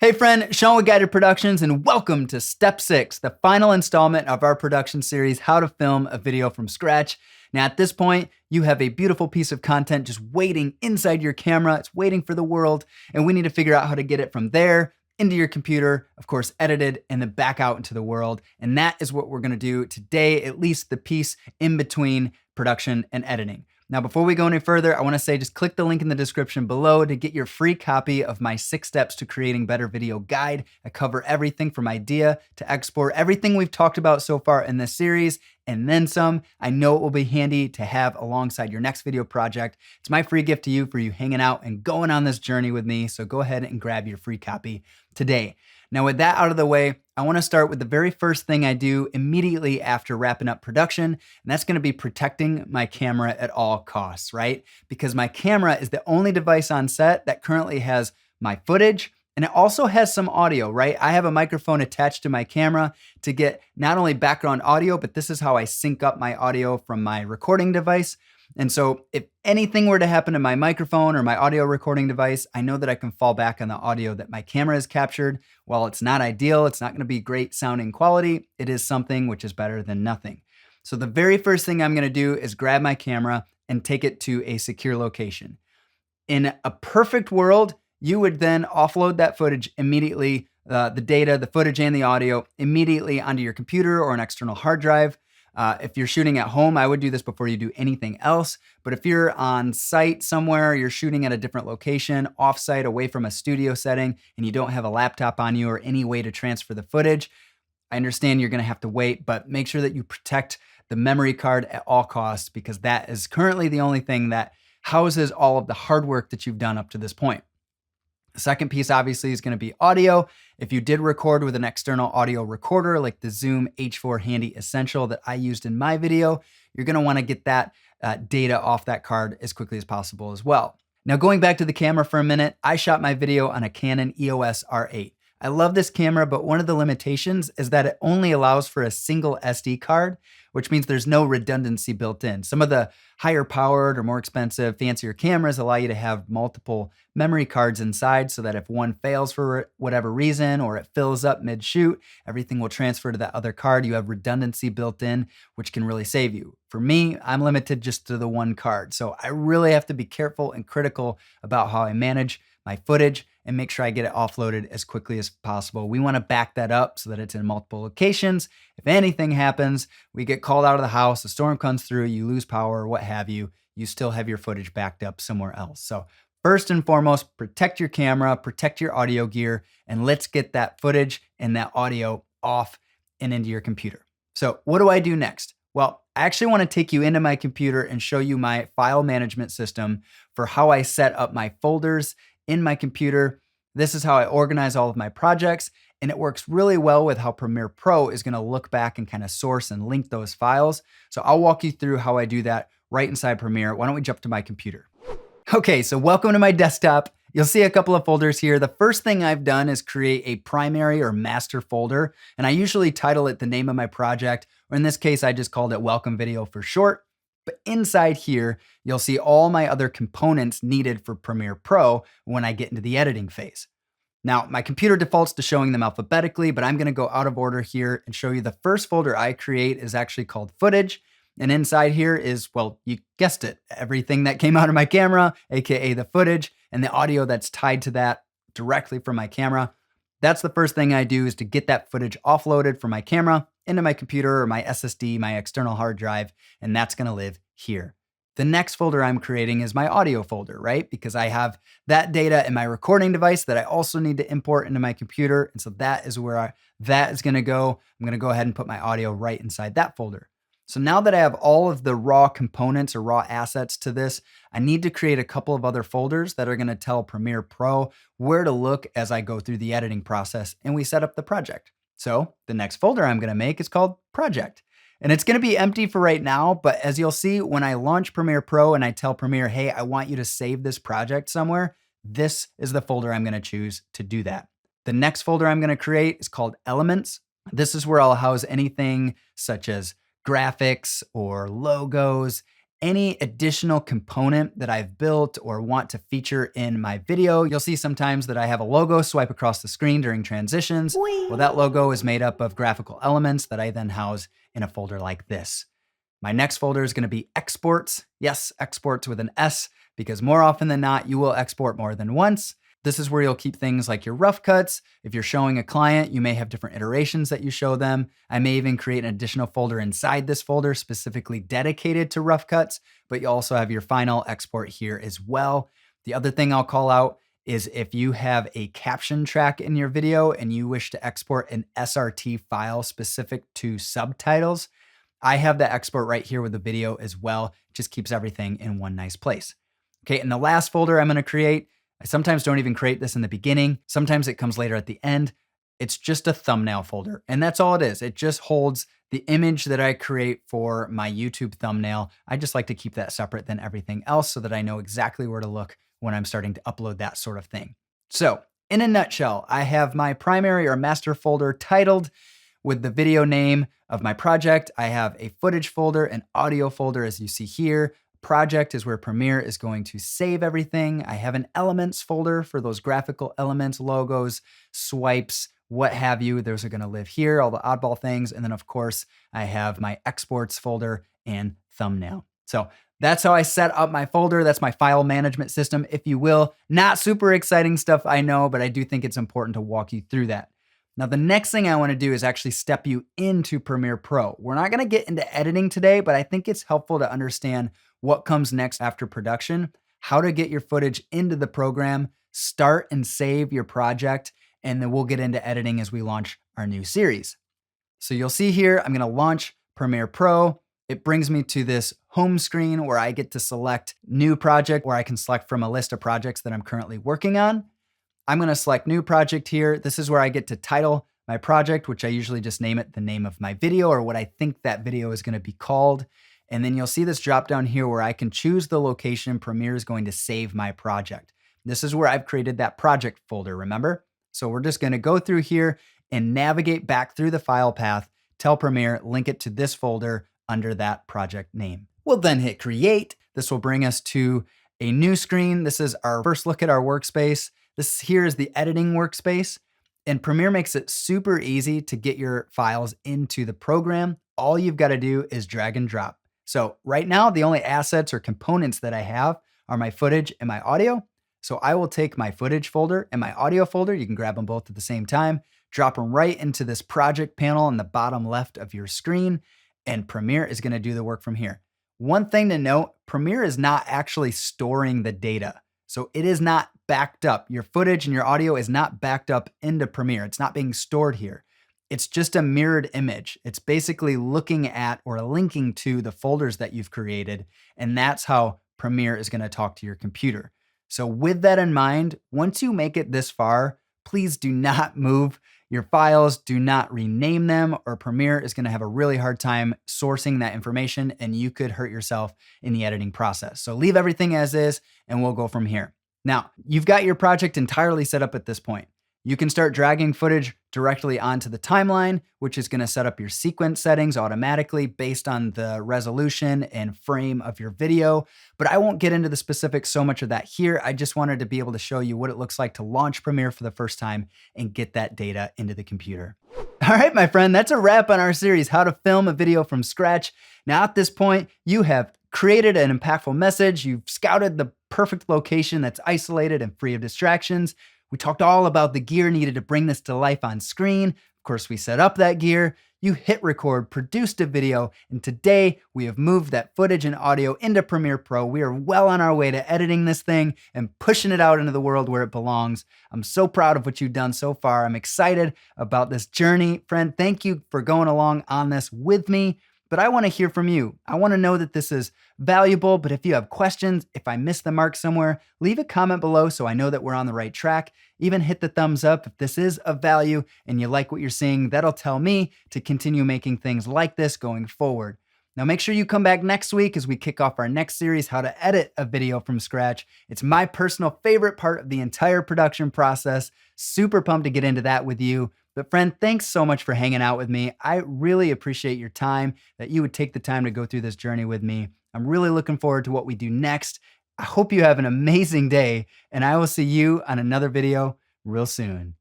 Hey friend, Sean with Guided Productions, and welcome to Step 6, the final installment of our production series, How to Film a Video from Scratch. Now at this point, you have a beautiful piece of content just waiting inside your camera. It's waiting for the world, and we need to figure out how to get it from there into your computer, of course edited, and then back out into the world. And that is what we're gonna do today, at least the piece in between production and editing. Now, before we go any further, I wanna say just click the link in the description below to get your free copy of my 6 steps to creating better video guide. I cover everything from idea to export, everything we've talked about so far in this series, and then some. I know it will be handy to have alongside your next video project. It's my free gift to you for you hanging out and going on this journey with me, so go ahead and grab your free copy today. Now, with that out of the way, I wanna start with the very first thing I do immediately after wrapping up production, and that's gonna be protecting my camera at all costs, right? Because my camera is the only device on set that currently has my footage, and it also has some audio, right? I have a microphone attached to my camera to get not only background audio, but this is how I sync up my audio from my recording device. And so if anything were to happen to my microphone or my audio recording device, I know that I can fall back on the audio that my camera has captured. While it's not ideal, it's not gonna be great sounding quality, it is something which is better than nothing. So the very first thing I'm gonna do is grab my camera and take it to a secure location. In a perfect world, you would then offload that footage immediately, the data, the footage and the audio immediately onto your computer or an external hard drive. If you're shooting at home, I would do this before you do anything else. But if you're on site somewhere, you're shooting at a different location, off-site, away from a studio setting, and you don't have a laptop on you or any way to transfer the footage, I understand you're gonna have to wait, but make sure that you protect the memory card at all costs, because that is currently the only thing that houses all of the hard work that you've done up to this point. The second piece obviously is gonna be audio. If you did record with an external audio recorder like the Zoom H4 Handy Essential that I used in my video, you're gonna wanna get that data off that card as quickly as possible as well. Now, going back to the camera for a minute, I shot my video on a Canon EOS R8. I love this camera, but one of the limitations is that it only allows for a single SD card, which means there's no redundancy built in. Some of the higher powered or more expensive, fancier cameras allow you to have multiple memory cards inside so that if one fails for whatever reason or it fills up mid-shoot, everything will transfer to that other card. You have redundancy built in, which can really save you. For me, I'm limited just to the one card. So I really have to be careful and critical about how I manage my footage and make sure I get it offloaded as quickly as possible. We wanna back that up so that it's in multiple locations. If anything happens, we get called out of the house, a storm comes through, you lose power, what have you, you still have your footage backed up somewhere else. So first and foremost, protect your camera, protect your audio gear, and let's get that footage and that audio off and into your computer. So what do I do next? Well, I actually wanna take you into my computer and show you my file management system for how I set up my folders in my computer. This is how I organize all of my projects, and it works really well with how Premiere Pro is gonna look back and kind of source and link those files. So I'll walk you through how I do that right inside Premiere. Why don't we jump to my computer? Okay, so welcome to my desktop. You'll see a couple of folders here. The first thing I've done is create a primary or master folder, and I usually title it the name of my project, or in this case, I just called it Welcome Video for short. But inside here, you'll see all my other components needed for Premiere Pro when I get into the editing phase. Now, my computer defaults to showing them alphabetically, but I'm gonna go out of order here and show you the first folder I create is actually called Footage. And inside here is, well, you guessed it, everything that came out of my camera, AKA the footage, and the audio that's tied to that directly from my camera. That's the first thing I do, is to get that footage offloaded from my camera into my computer or my SSD, my external hard drive, and that's gonna live here. The next folder I'm creating is my audio folder, right? Because I have that data in my recording device that I also need to import into my computer. And so that is where that is gonna go. I'm gonna go ahead and put my audio right inside that folder. So now that I have all of the raw components or raw assets to this, I need to create a couple of other folders that are gonna tell Premiere Pro where to look as I go through the editing process and we set up the project. So the next folder I'm gonna make is called Project. And it's gonna be empty for right now, but as you'll see, when I launch Premiere Pro and I tell Premiere, hey, I want you to save this project somewhere, this is the folder I'm gonna choose to do that. The next folder I'm gonna create is called Elements. This is where I'll house anything such as graphics or logos, any additional component that I've built or want to feature in my video. You'll see sometimes that I have a logo swipe across the screen during transitions. Well, that logo is made up of graphical elements that I then house in a folder like this. My next folder is going to be exports. Yes, exports with an S, because more often than not, you will export more than once. This is where you'll keep things like your rough cuts. If you're showing a client, you may have different iterations that you show them. I may even create an additional folder inside this folder specifically dedicated to rough cuts, but you also have your final export here as well. The other thing I'll call out is if you have a caption track in your video and you wish to export an SRT file specific to subtitles, I have the export right here with the video as well. It just keeps everything in one nice place. Okay, and the last folder I'm going to create, I sometimes don't even create this in the beginning. Sometimes it comes later at the end. It's just a thumbnail folder, and that's all it is. It just holds the image that I create for my YouTube thumbnail. I just like to keep that separate than everything else so that I know exactly where to look when I'm starting to upload that sort of thing. So in a nutshell, I have my primary or master folder titled with the video name of my project. I have a footage folder, an audio folder, as you see here. Project is where Premiere is going to save everything. I have an elements folder for those graphical elements, logos, swipes, what have you. Those are going to live here, all the oddball things. And then of course, I have my exports folder and thumbnail. So that's how I set up my folder. That's my file management system, if you will. Not super exciting stuff, I know, but I do think it's important to walk you through that. Now, the next thing I want to do is actually step you into Premiere Pro. We're not going to get into editing today, but I think it's helpful to understand what comes next after production, how to get your footage into the program, start and save your project, and then we'll get into editing as we launch our new series. So you'll see here, I'm going to launch Premiere Pro. It brings me to this home screen where I get to select new project, where I can select from a list of projects that I'm currently working on. I'm going to select new project here. This is where I get to title my project, which I usually just name it the name of my video or what I think that video is going to be called. And then you'll see this drop down here where I can choose the location Premiere is going to save my project. This is where I've created that project folder, remember? So we're just going to go through here and navigate back through the file path, tell Premiere, link it to this folder under that project name. We'll then hit create. This will bring us to a new screen. This is our first look at our workspace. This here is the editing workspace, and Premiere makes it super easy to get your files into the program. All you've got to do is drag and drop. So right now, the only assets or components that I have are my footage and my audio. So I will take my footage folder and my audio folder, you can grab them both at the same time, drop them right into this project panel in the bottom left of your screen, and Premiere is going to do the work from here. One thing to note, Premiere is not actually storing the data. So it is not backed up. Your footage and your audio is not backed up into Premiere. It's not being stored here. It's just a mirrored image. It's basically looking at or linking to the folders that you've created, and that's how Premiere is going to talk to your computer. So with that in mind, once you make it this far, please do not move your files, do not rename them, or Premiere is going to have a really hard time sourcing that information and you could hurt yourself in the editing process. So leave everything as is and we'll go from here. Now, you've got your project entirely set up at this point. You can start dragging footage directly onto the timeline, which is going to set up your sequence settings automatically based on the resolution and frame of your video. But I won't get into the specifics so much of that here. I just wanted to be able to show you what it looks like to launch Premiere for the first time and get that data into the computer. All right, my friend, that's a wrap on our series, How to Film a Video from Scratch. Now at this point, you have created an impactful message. You've scouted the perfect location that's isolated and free of distractions. We talked all about the gear needed to bring this to life on screen. Of course, we set up that gear. You hit record, produced a video, and today we have moved that footage and audio into Premiere Pro. We are well on our way to editing this thing and pushing it out into the world where it belongs. I'm so proud of what you've done so far. I'm excited about this journey. Friend, thank you for going along on this with me. But I want to hear from you. I want to know that this is valuable, but if you have questions, if I missed the mark somewhere, leave a comment below so I know that we're on the right track. Even hit the thumbs up if this is of value and you like what you're seeing. That'll tell me to continue making things like this going forward. Now make sure you come back next week as we kick off our next series, How to Edit a Video from Scratch. It's my personal favorite part of the entire production process. Super pumped to get into that with you. But friend, thanks so much for hanging out with me. I really appreciate your time, that you would take the time to go through this journey with me. I'm really looking forward to what we do next. I hope you have an amazing day, and I will see you on another video real soon.